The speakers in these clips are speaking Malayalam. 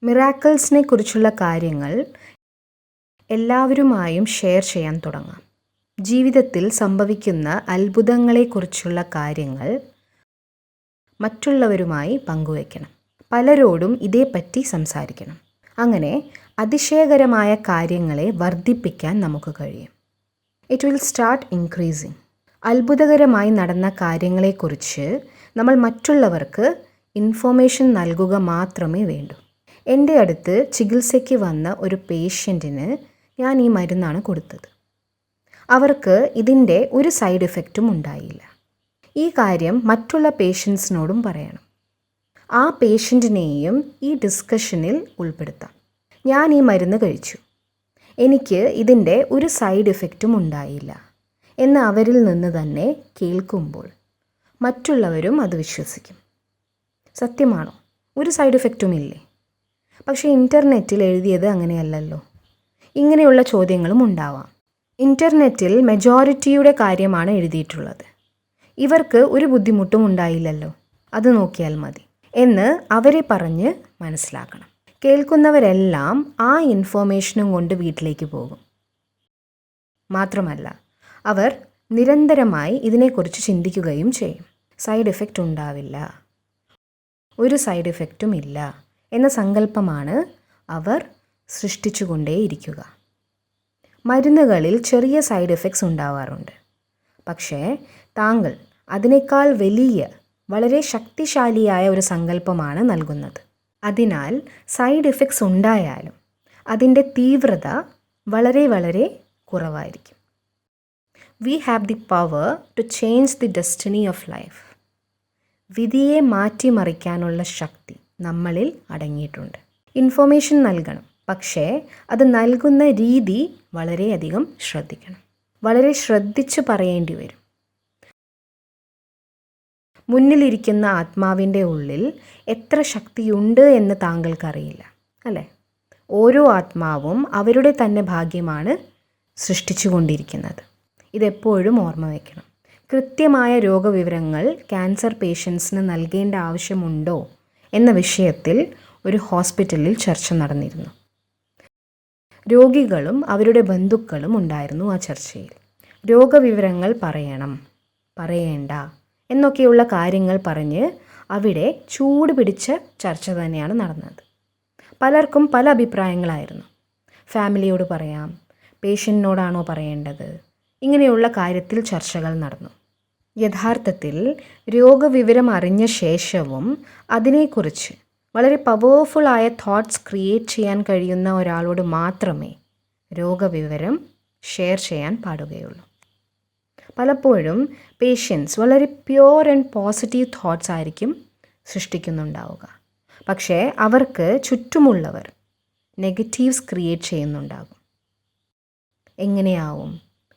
മിറാക്കിൾസിനെ കുറിച്ചുള്ള കാര്യങ്ങൾ എല്ലാവരുമായും ഷെയർ ചെയ്യാൻ തുടങ്ങാം. ജീവിതത്തിൽ സംഭവിക്കുന്ന അത്ഭുതങ്ങളെക്കുറിച്ചുള്ള കാര്യങ്ങൾ മറ്റുള്ളവരുമായി പങ്കുവയ്ക്കണം. പലരോടും ഇതേപ്പറ്റി സംസാരിക്കണം. അങ്ങനെ അതിശയകരമായ കാര്യങ്ങളെ വർദ്ധിപ്പിക്കാൻ നമുക്ക് കഴിയും. It will start increasing. അത്ഭുതകരമായി നടന്ന കാര്യങ്ങളെക്കുറിച്ച് നമ്മൾ മറ്റുള്ളവർക്ക് ഇൻഫോർമേഷൻ നൽകുക മാത്രമേ വേണ്ടൂ. എൻ്റെ അടുത്ത് ചികിത്സയ്ക്ക് വന്ന ഒരു പേഷ്യൻറ്റിന് ഞാൻ ഈ മരുന്നാണ് കൊടുത്തത്. അവർക്ക് ഇതിൻ്റെ ഒരു സൈഡ് ഇഫക്റ്റും ഉണ്ടായില്ല. ഈ കാര്യം മറ്റുള്ള പേഷ്യൻസിനോടും പറയണം. ആ പേഷ്യൻറ്റിനെയും ഈ ഡിസ്കഷനിൽ ഉൾപ്പെടുത്താം. ഞാൻ ഈ മരുന്ന് കഴിച്ചു, എനിക്ക് ഇതിൻ്റെ ഒരു സൈഡ് ഇഫക്റ്റും ഉണ്ടായില്ല എന്ന് അവരിൽ നിന്ന് തന്നെ കേൾക്കുമ്പോൾ മറ്റുള്ളവരും അത് വിശ്വസിക്കും. സത്യമാണോ? ഒരു സൈഡ് ഇഫക്റ്റും ഇല്ലേ? പക്ഷേ ഇൻ്റർനെറ്റിൽ എഴുതിയത് അങ്ങനെയല്ലല്ലോ. ഇങ്ങനെയുള്ള ചോദ്യങ്ങളും ഉണ്ടാവാം. ഇൻ്റർനെറ്റിൽ മെജോറിറ്റിയുടെ കാര്യമാണ് എഴുതിയിട്ടുള്ളത്. ഇവർക്ക് ഒരു ബുദ്ധിമുട്ടും ഉണ്ടായില്ലല്ലോ, അത് നോക്കിയാൽ മതി എന്ന് അവരെ പറഞ്ഞ് മനസ്സിലാക്കണം. കേൾക്കുന്നവരെല്ലാം ആ ഇൻഫോർമേഷനും കൊണ്ട് വീട്ടിലേക്ക് പോകും. മാത്രമല്ല, അവർ നിരന്തരമായി ഇതിനെക്കുറിച്ച് ചിന്തിക്കുകയും ചെയ്യും. സൈഡ് ഇഫക്റ്റ് ഉണ്ടാവില്ല, ഒരു സൈഡ് ഇഫക്റ്റും ഇല്ല എന്ന സങ്കല്പമാണ് അവർ സൃഷ്ടിച്ചുകൊണ്ടേയിരിക്കുക. മരുന്നുകളിൽ ചെറിയ സൈഡ് ഇഫക്ട്സ് ഉണ്ടാവാറുണ്ട്. പക്ഷേ താങ്കൾ അതിനേക്കാൾ വലിയ, വളരെ ശക്തിശാലിയായ ഒരു സങ്കല്പമാണ് നൽകുന്നത്. അതിനാൽ സൈഡ് ഇഫക്ട്സ് ഉണ്ടായാലും അതിൻ്റെ തീവ്രത വളരെ വളരെ കുറവായിരിക്കും. We have the power to change the destiny of life. വിധിയെ മാറ്റിമറിക്കാനുള്ള ശക്തി നമ്മളിൽ അടങ്ങിയിട്ടുണ്ട്. ഇൻഫോർമേഷൻ നൽകണം, പക്ഷേ അത് നൽകുന്ന രീതി വളരെയധികം ശ്രദ്ധിക്കണം. വളരെ ശ്രദ്ധിച്ച് പറയേണ്ടി വരും. മുന്നിലിരിക്കുന്ന ആത്മാവിൻ്റെ ഉള്ളിൽ എത്ര ശക്തിയുണ്ട് എന്ന് താങ്കൾക്കറിയില്ല, അല്ലേ? ഓരോ ആത്മാവും അവരുടെ തന്നെ ഭാഗ്യമാണ് സൃഷ്ടിച്ചുകൊണ്ടിരിക്കുന്നത്. ഇതെപ്പോഴും ഓർമ്മ വയ്ക്കണം. കൃത്യമായ രോഗവിവരങ്ങൾ ക്യാൻസർ പേഷ്യൻസിന് നൽകേണ്ട ആവശ്യമുണ്ടോ എന്ന വിഷയത്തിൽ ഒരു ഹോസ്പിറ്റലിൽ ചർച്ച നടന്നിരുന്നു. രോഗികളും അവരുടെ ബന്ധുക്കളും ഉണ്ടായിരുന്നു ആ ചർച്ചയിൽ. രോഗവിവരങ്ങൾ പറയണം, പറയേണ്ട എന്നൊക്കെയുള്ള കാര്യങ്ങൾ പറഞ്ഞ് അവിടെ ചൂട് പിടിച്ച ചർച്ച തന്നെയാണ് നടന്നത്. പലർക്കും പല അഭിപ്രായങ്ങളായിരുന്നു. ഫാമിലിയോട് പറയാം, പേഷ്യൻറ്റിനോടാണോ പറയേണ്ടത്, ഇങ്ങനെയുള്ള കാര്യത്തിൽ ചർച്ചകൾ നടന്നു. യഥാർത്ഥത്തിൽ രോഗവിവരം അറിഞ്ഞ ശേഷവും അതിനെക്കുറിച്ച് വളരെ പവർഫുള്ളായ തോട്ട്സ് ക്രിയേറ്റ് ചെയ്യാൻ കഴിയുന്ന ഒരാളോട് മാത്രമേ രോഗവിവരം ഷെയർ ചെയ്യാൻ പാടുകയുള്ളൂ. പലപ്പോഴും പേഷ്യൻസ് വളരെ പ്യുവർ ആൻഡ് പോസിറ്റീവ് തോട്ട്സ് ആയിരിക്കും സൃഷ്ടിക്കുന്നുണ്ടാവുക. പക്ഷേ അവർക്ക് ചുറ്റുമുള്ളവർ നെഗറ്റീവ്സ് ക്രിയേറ്റ് ചെയ്യുന്നുണ്ടാകും. എങ്ങനെയാവും,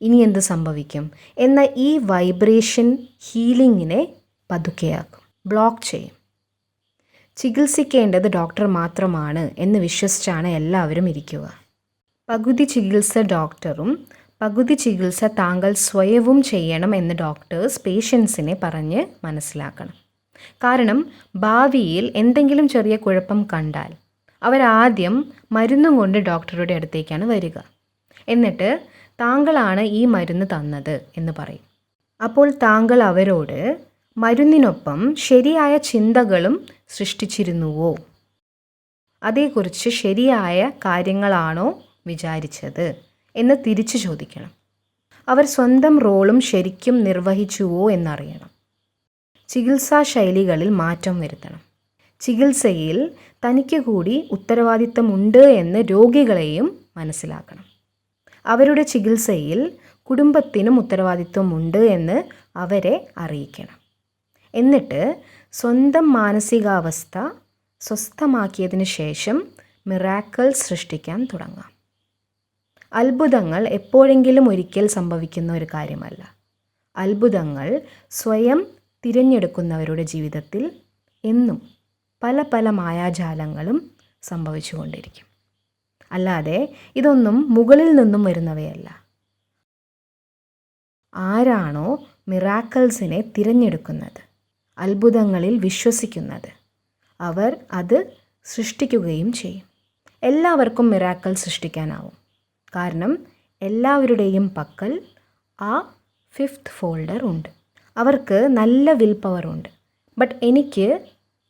ഇനി എന്ത് സംഭവിക്കും എന്ന ഈ വൈബ്രേഷൻ ഹീലിങ്ങിനെ പതുക്കെയാക്കും, ബ്ലോക്ക് ചെയ്യും. ചികിത്സിക്കേണ്ടത് ഡോക്ടർ മാത്രമാണ് എന്ന് വിശ്വസിച്ചാണ് എല്ലാവരും ഇരിക്കുക. പകുതി ചികിത്സ ഡോക്ടറും പകുതി ചികിത്സ താങ്കൾ സ്വയവും ചെയ്യണം എന്ന് ഡോക്ടേഴ്സ് പേഷ്യൻസിനെ പറഞ്ഞ് മനസ്സിലാക്കണം. കാരണം ഭാവിയിൽ എന്തെങ്കിലും ചെറിയ കുഴപ്പം കണ്ടാൽ അവരാദ്യം മരുന്നും കൊണ്ട് ഡോക്ടറുടെ അടുത്തേക്കാണ് വരിക. എന്നിട്ട് താങ്കളാണ് ഈ മരുന്ന് തന്നത് എന്ന് പറയും. അപ്പോൾ താങ്കൾ അവരോട് മരുന്നിനൊപ്പം ശരിയായ ചിന്തകളും സൃഷ്ടിച്ചിരുന്നുവോ, അതേക്കുറിച്ച് ശരിയായ കാര്യങ്ങളാണോ വിചാരിച്ചത് എന്ന് തിരിച്ചു ചോദിക്കണം. അവർ സ്വന്തം റോളും ശരിക്കും നിർവഹിച്ചുവോ എന്നറിയണം. ചികിത്സാ ശൈലികളിൽ മാറ്റം വരുത്തണം. ചികിത്സയിൽ തനിക്ക് കൂടി ഉത്തരവാദിത്തമുണ്ട് എന്ന് രോഗികളെയും മനസ്സിലാക്കണം. അവരുടെ ചികിത്സയിൽ കുടുംബത്തിനും ഉത്തരവാദിത്വമുണ്ട് എന്ന് അവരെ അറിയിക്കണം. എന്നിട്ട് സ്വന്തം മാനസികാവസ്ഥ സ്വസ്ഥമാക്കിയതിന് ശേഷം മിറാക്കിൾസ് സൃഷ്ടിക്കാൻ തുടങ്ങാം. അത്ഭുതങ്ങൾ എപ്പോഴെങ്കിലും ഒരിക്കൽ സംഭവിക്കുന്ന ഒരു കാര്യമല്ല. അത്ഭുതങ്ങൾ സ്വയം തിരഞ്ഞെടുക്കുന്നവരുടെ ജീവിതത്തിൽ എന്നും പല പല മായാജാലങ്ങളും സംഭവിച്ചുകൊണ്ടിരിക്കും. അല്ലാതെ ഇതൊന്നും മുകളിൽ നിന്നും വരുന്നവയല്ല. ആരാണോ മിറാക്കിൾസിനെ തിരഞ്ഞെടുക്കുന്നത്, അത്ഭുതങ്ങളിൽ വിശ്വസിക്കുന്നത്, അവർ അത് സൃഷ്ടിക്കുകയും ചെയ്യും. എല്ലാവർക്കും മിറാക്കിൾ സൃഷ്ടിക്കാനാവും. കാരണം എല്ലാവരുടെയും പക്കൽ ആ 5th ഫോൾഡർ ഉണ്ട്. അവർക്ക് നല്ല വിൽ പവർ ഉണ്ട്. ബട്ട് എനിക്ക്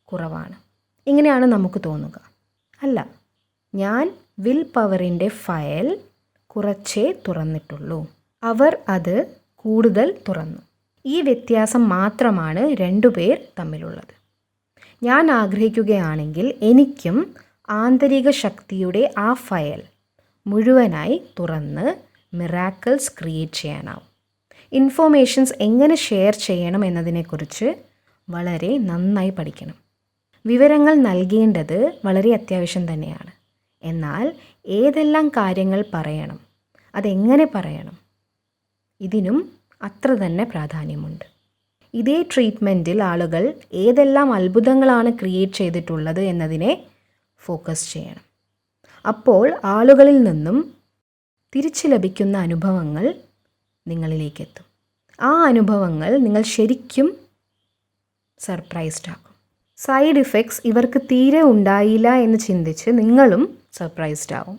കുറവാണ്. ഇങ്ങനെയാണ് നമുക്ക് തോന്നുക. അല്ല, ഞാൻ വിൽ പവറിൻ്റെ ഫയൽ കുറച്ചേ തുറന്നിട്ടുള്ളൂ. അവർ അത് കൂടുതൽ തുറന്നു. ഈ വ്യത്യാസം മാത്രമാണ് രണ്ടുപേർ തമ്മിലുള്ളത്. ഞാൻ ആഗ്രഹിക്കുകയാണെങ്കിൽ എനിക്കും ആന്തരിക ശക്തിയുടെ ആ ഫയൽ മുഴുവനായി തുറന്ന് മിറാക്കിൾസ് ക്രിയേറ്റ് ചെയ്യാനാവും. ഇൻഫോർമേഷൻസ് എങ്ങനെ ഷെയർ ചെയ്യണം എന്നതിനെക്കുറിച്ച് വളരെ നന്നായി പഠിക്കണം. വിവരങ്ങൾ നൽകേണ്ടത് വളരെ അത്യാവശ്യം തന്നെയാണ്. എന്നാൽ ഏതെല്ലാം കാര്യങ്ങൾ പറയണം, അതെങ്ങനെ പറയണം, ഇതിനും അത്ര തന്നെ പ്രാധാന്യമുണ്ട്. ഇതേ ട്രീറ്റ്മെൻറ്റിൽ ആളുകൾ ഏതെല്ലാം അത്ഭുതങ്ങളാണ് ക്രിയേറ്റ് ചെയ്തിട്ടുള്ളത് എന്നതിനെ ഫോക്കസ് ചെയ്യണം. അപ്പോൾ ആളുകളിൽ നിന്നും തിരിച്ചു ലഭിക്കുന്ന അനുഭവങ്ങൾ നിങ്ങളിലേക്കെത്തും. ആ അനുഭവങ്ങൾ നിങ്ങൾ ശരിക്കും സർപ്രൈസ്ഡ് ആകും. സൈഡ് ഇഫക്ട്സ് ഇവർക്ക് തീരെ ഉണ്ടായില്ല എന്ന് ചിന്തിച്ച് നിങ്ങളും സർപ്രൈസ്ഡ് ആവും.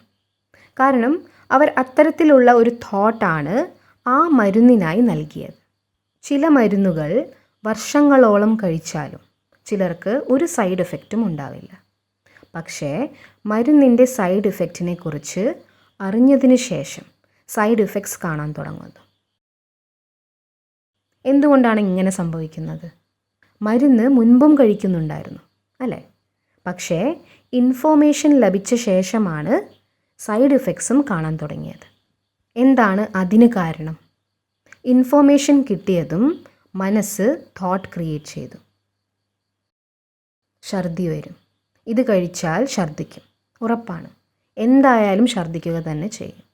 കാരണം അവർ അത്തരത്തിലുള്ള ഒരു തോട്ടാണ് ആ മരുന്നിനായി നൽകിയത്. ചില മരുന്നുകൾ വർഷങ്ങളോളം കഴിച്ചാലും ചിലർക്ക് ഒരു സൈഡ് എഫക്റ്റും ഉണ്ടാവില്ല. പക്ഷേ മരുന്നിൻ്റെ സൈഡ് ഇഫക്റ്റിനെ കുറിച്ച് അറിഞ്ഞതിന് ശേഷം സൈഡ് ഇഫക്ട്സ് കാണാൻ തുടങ്ങുന്നു. എന്തുകൊണ്ടാണ് ഇങ്ങനെ സംഭവിക്കുന്നത്? മരുന്ന് മുൻപും കഴിക്കുന്നുണ്ടായിരുന്നു, അല്ലേ? പക്ഷേ ഇൻഫോർമേഷൻ ലഭിച്ച ശേഷമാണ് സൈഡ് ഇഫക്ട്സും കാണാൻ തുടങ്ങിയത്. എന്താണ് അതിന് കാരണം? ഇൻഫോർമേഷൻ കിട്ടിയതും മനസ്സ് തോട്ട് ക്രിയേറ്റ് ചെയ്തു. ഛർദി വരും, ഇത് കഴിച്ചാൽ ഛർദിക്കും, ഉറപ്പാണ്, എന്തായാലും ഛർദിക്കുക തന്നെ ചെയ്യും.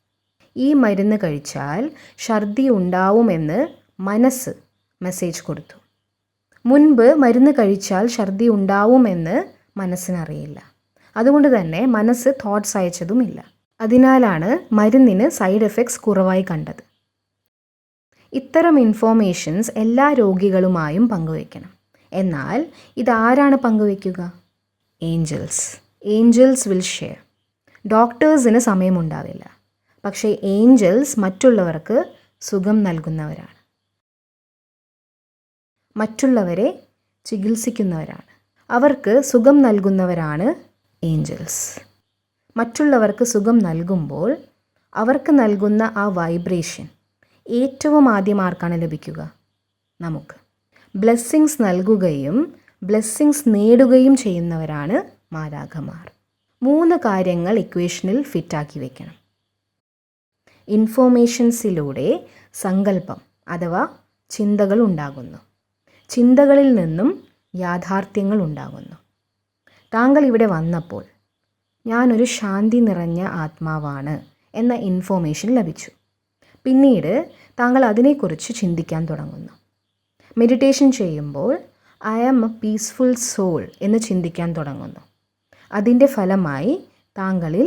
ഈ മരുന്ന് കഴിച്ചാൽ ഛർദി ഉണ്ടാവുമെന്ന് മനസ്സ് മെസ്സേജ് കൊടുത്തു. മുൻപ് മരുന്ന് കഴിച്ചാൽ ഛർദി ഉണ്ടാവുമെന്ന് മനസ്സിനറിയില്ല. അതുകൊണ്ട് തന്നെ മനസ്സ് തോട്ട്സ് അയച്ചതുമില്ല. അതിനാലാണ് മരുന്നിന് സൈഡ് എഫക്ട്സ് കുറവായി കണ്ടത്. ഇത്തരം ഇൻഫോർമേഷൻസ് എല്ലാ രോഗികളുമായും പങ്കുവയ്ക്കണം. എന്നാൽ ഇതാരാണ് പങ്കുവയ്ക്കുക? Angels will share. ഡോക്ടേഴ്സിന് സമയമുണ്ടാവില്ല. പക്ഷേ ഏഞ്ചൽസ് മറ്റുള്ളവർക്ക് സുഖം നൽകുന്നവരാണ്, മറ്റുള്ളവരെ ചികിത്സിക്കുന്നവരാണ്. അവർക്ക് സുഖം നൽകുന്നവരാണ് ഏഞ്ചൽസ്. മറ്റുള്ളവർക്ക് സുഖം നൽകുമ്പോൾ അവർക്ക് നൽകുന്ന ആ വൈബ്രേഷൻ ഏറ്റവും ആദ്യം ആർക്കാണ് ലഭിക്കുക? നമുക്ക്. ബ്ലെസ്സിങ്സ് നൽകുകയും ബ്ലെസ്സിങ്സ് നേടുകയും ചെയ്യുന്നവരാണ് മാലാഖമാർ. 3 കാര്യങ്ങൾ ഇക്വേഷനിൽ ഫിറ്റാക്കി വയ്ക്കണം. ഇൻഫോർമേഷൻസിലൂടെ സങ്കല്പം അഥവാ ചിന്തകൾ ഉണ്ടാകുന്നു. ചിന്തകളിൽ നിന്നും യാഥാർത്ഥ്യങ്ങൾ ഉണ്ടാകുന്നു. താങ്കൾ ഇവിടെ വന്നപ്പോൾ ഞാനൊരു ശാന്തി നിറഞ്ഞ ആത്മാവാണ് എന്ന ഇൻഫോർമേഷൻ ലഭിച്ചു. പിന്നീട് താങ്കൾ അതിനെക്കുറിച്ച് ചിന്തിക്കാൻ തുടങ്ങുന്നു. മെഡിറ്റേഷൻ ചെയ്യുമ്പോൾ I am a peaceful soul എന്ന് ചിന്തിക്കാൻ തുടങ്ങുന്നു. അതിൻ്റെ ഫലമായി താങ്കളിൽ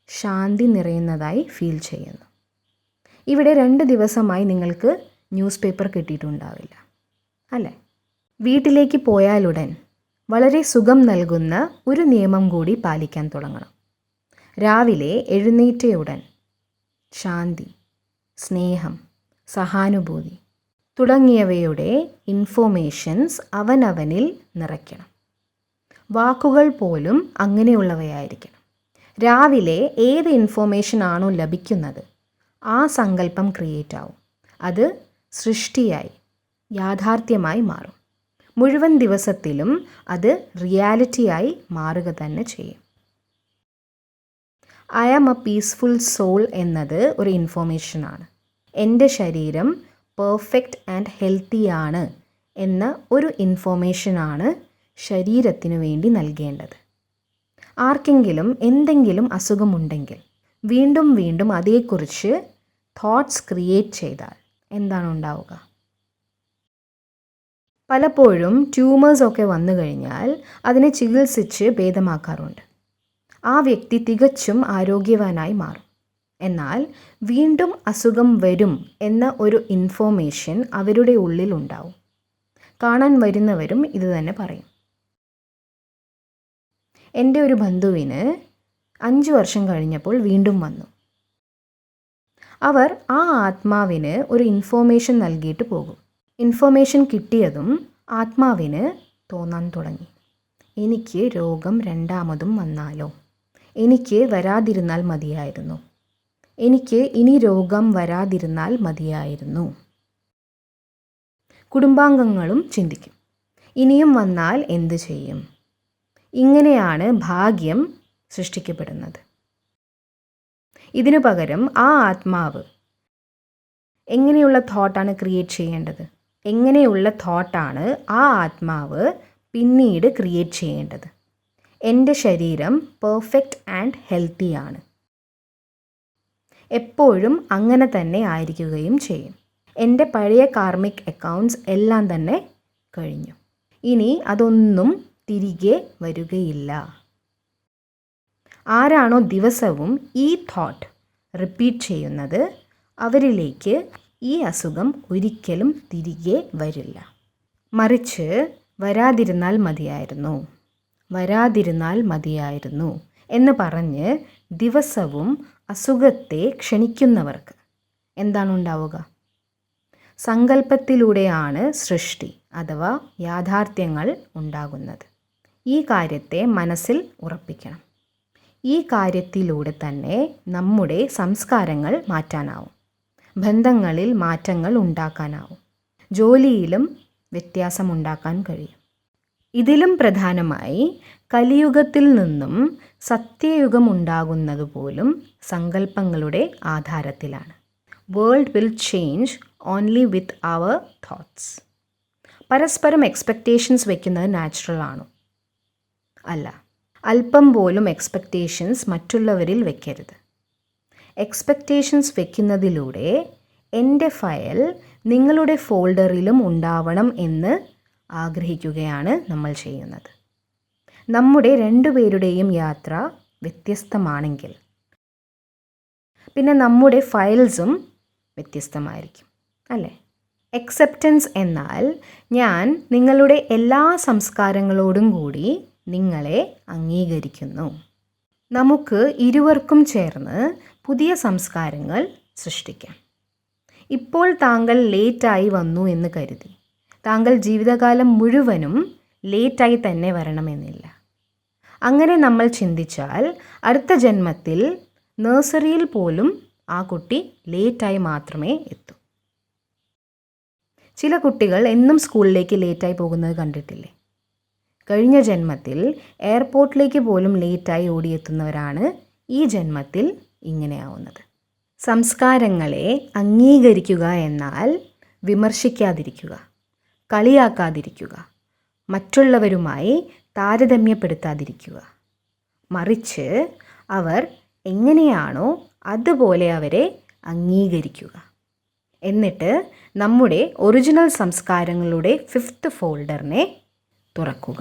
ശാന്തി നിറയുന്നതായി ഫീൽ ചെയ്യുന്നു. ഇവിടെ 2 ദിവസമായി നിങ്ങൾക്ക് ന്യൂസ് പേപ്പർ കിട്ടിയിട്ടുണ്ടാവില്ല, അല്ലേ? വീട്ടിലേക്ക് പോയാലുടൻ വളരെ സുഖം നൽകുന്ന ഒരു നിയമം കൂടി പാലിക്കാൻ തുടങ്ങണം. രാവിലെ എഴുന്നേറ്റയുടൻ ശാന്തി, സ്നേഹം, സഹാനുഭൂതി തുടങ്ങിയവയുടെ ഇൻഫോർമേഷൻസ് അവനവനിൽ നിറയ്ക്കണം. വാക്കുകൾ പോലും അങ്ങനെയുള്ളവയായിരിക്കണം. രാവിലെ ഏത് ഇൻഫോർമേഷൻ ആണോ ലഭിക്കുന്നത് ആ സങ്കല്പം ക്രിയേറ്റ് ആവും. അത് സൃഷ്ടിയായി, യാഥാർത്ഥ്യമായി മാറും. മുഴുവൻ ദിവസത്തിലും അത് റിയാലിറ്റിയായി മാറുക തന്നെ ചെയ്യും. I am a peaceful soul എന്നത് ഒരു ഇൻഫോർമേഷനാണ്. എൻ്റെ ശരീരം പെർഫെക്റ്റ് ആൻഡ് ഹെൽത്തിയാണ് എന്ന ഒരു ഇൻഫോർമേഷനാണ് ശരീരത്തിനു വേണ്ടി നൽകേണ്ടത്. ആർക്കെങ്കിലും എന്തെങ്കിലും അസുഖമുണ്ടെങ്കിൽ വീണ്ടും വീണ്ടും അതേക്കുറിച്ച് തോട്ട്സ് ക്രിയേറ്റ് ചെയ്താൽ എന്താണ് ഉണ്ടാവുക? പലപ്പോഴും ട്യൂമേഴ്സൊക്കെ വന്നു കഴിഞ്ഞാൽ അതിനെ ചികിത്സിച്ച് ഭേദമാക്കാറുണ്ട്. ആ വ്യക്തി തികച്ചും ആരോഗ്യവാനായി മാറും. എന്നാൽ വീണ്ടും അസുഖം വരും എന്ന ഒരു ഇൻഫോർമേഷൻ അവരുടെ ഉള്ളിൽ ഉണ്ടാവും. കാണാൻ വരുന്നവരും ഇത് തന്നെ പറയും. എൻ്റെ ഒരു ബന്ധുവിന് 5 വർഷം കഴിഞ്ഞപ്പോൾ വീണ്ടും വന്നു. അവർ ആ ആത്മാവിന് ഒരു ഇൻഫോർമേഷൻ നൽകിയിട്ട് പോകും. ഇൻഫോർമേഷൻ കിട്ടിയതും ആത്മാവിന് തോന്നാൻ തുടങ്ങി, എനിക്ക് രോഗം രണ്ടാമതും വന്നാലോ, എനിക്ക് വരാതിരുന്നാൽ മതിയായിരുന്നു, എനിക്ക് ഇനി രോഗം വരാതിരുന്നാൽ മതിയായിരുന്നു. കുടുംബാംഗങ്ങളും ചിന്തിക്കും, ഇനിയും വന്നാൽ എന്തു ചെയ്യും? ഇങ്ങനെയാണ് ഭാഗ്യം സൃഷ്ടിക്കപ്പെടുന്നത്. ഇതിനു പകരം ആ ആത്മാവ് എങ്ങനെയുള്ള തോട്ടാണ് ക്രിയേറ്റ് ചെയ്യേണ്ടത്? എങ്ങനെയുള്ള തോട്ടാണ് ആ ആത്മാവ് പിന്നീട് ക്രിയേറ്റ് ചെയ്യേണ്ടത്? എൻ്റെ ശരീരം പെർഫെക്റ്റ് ആൻഡ് ഹെൽത്തിയാണ്. എപ്പോഴും അങ്ങനെ തന്നെ ആയിരിക്കുകയും ചെയ്യും. എൻ്റെ പഴയ കാർമിക് അക്കൗണ്ട്സ് എല്ലാം തന്നെ കഴിഞ്ഞു. ഇനി അതൊന്നും തിരികെ വരികയില്ല. ആരാണോ ദിവസവും ഈ തോട്ട് റിപ്പീറ്റ് ചെയ്യുന്നത്, അവരിലേക്ക് ഈ അസുഖം ഒരിക്കലും തിരികെ വരില്ല. മറിച്ച് വരാതിരുന്നാൽ മതിയായിരുന്നു, വരാതിരുന്നാൽ മതിയായിരുന്നു എന്ന് പറഞ്ഞ് ദിവസവും അസുഖത്തെ ക്ഷണിക്കുന്നവർക്ക് എന്താണ് ഉണ്ടാവുക? സങ്കല്പത്തിലൂടെയാണ് സൃഷ്ടി അഥവാ യാഥാർത്ഥ്യങ്ങൾ ഉണ്ടാകുന്നത്. ഈ കാര്യത്തെ മനസ്സിൽ ഉറപ്പിക്കണം. ഈ കാര്യത്തിലൂടെ തന്നെ നമ്മുടെ സംസ്കാരങ്ങൾ മാറ്റാനാവും, ബന്ധങ്ങളിൽ മാറ്റങ്ങൾ ഉണ്ടാക്കാനാവും, ജോലിയിലും വ്യത്യാസമുണ്ടാക്കാൻ കഴിയും. ഇതിലും പ്രധാനമായി കലിയുഗത്തിൽ നിന്നും സത്യയുഗം ഉണ്ടാകുന്നത് പോലും സങ്കല്പങ്ങളുടെ ആധാരത്തിലാണ്. World will change only with our thoughts. പരസ്പരം എക്സ്പെക്റ്റേഷൻസ് വയ്ക്കുന്നത് നാച്ചുറൽ ആണോ? അല്ല. അല്പം പോലും എക്സ്പെക്റ്റേഷൻസ് മറ്റുള്ളവരിൽ വയ്ക്കരുത്. എക്സ്പെക്റ്റേഷൻസ് വയ്ക്കുന്നതിലൂടെ എൻ്റെ ഫയൽ നിങ്ങളുടെ ഫോൾഡറിലും ഉണ്ടാവണം എന്ന് ആഗ്രഹിക്കുകയാണ് നമ്മൾ ചെയ്യുന്നത്. നമ്മുടെ രണ്ടുപേരുടെയും യാത്ര വ്യത്യസ്തമാണെങ്കിൽ പിന്നെ നമ്മുടെ ഫയൽസും വ്യത്യസ്തമായിരിക്കും, അല്ലേ? അക്സെപ്റ്റൻസ് എന്നാൽ ഞാൻ നിങ്ങളുടെ എല്ലാ സംസ്കാരങ്ങളോടും കൂടി നിങ്ങളെ അംഗീകരിക്കുന്നു. നമുക്ക് ഇരുവർക്കും ചേർന്ന് പുതിയ സംസ്കാരങ്ങൾ സൃഷ്ടിക്കാം. ഇപ്പോൾ താങ്കൾ ലേറ്റായി വന്നു എന്ന് കരുതി താങ്കൾ ജീവിതകാലം മുഴുവനും ലേറ്റായി തന്നെ വരണമെന്നില്ല. അങ്ങനെ നമ്മൾ ചിന്തിച്ചാൽ അടുത്ത ജന്മത്തിൽ നഴ്സറിയിൽ പോലും ആ കുട്ടി ലേറ്റായി മാത്രമേ എത്തൂ. ചില കുട്ടികൾ എന്നും സ്കൂളിലേക്ക് ലേറ്റായി പോകുന്നത് കണ്ടിട്ടില്ലേ? കഴിഞ്ഞ ജന്മത്തിൽ എയർപോർട്ടിലേക്ക് പോലും ലേറ്റായി ഓടിയെത്തുന്നവരാണ് ഈ ജന്മത്തിൽ ഇങ്ങനെയാവുന്നത്. സംസ്കാരങ്ങളെ അംഗീകരിക്കുക എന്നാൽ വിമർശിക്കാതിരിക്കുക, കളിയാക്കാതിരിക്കുക, മറ്റുള്ളവരുമായി താരതമ്യപ്പെടുത്താതിരിക്കുക. മറിച്ച് അവർ എങ്ങനെയാണോ അതുപോലെ അവരെ അംഗീകരിക്കുക. എന്നിട്ട് നമ്മുടെ ഒറിജിനൽ സംസ്കാരങ്ങളുടെ 5th ഫോൾഡറിനെ തുറക്കുക.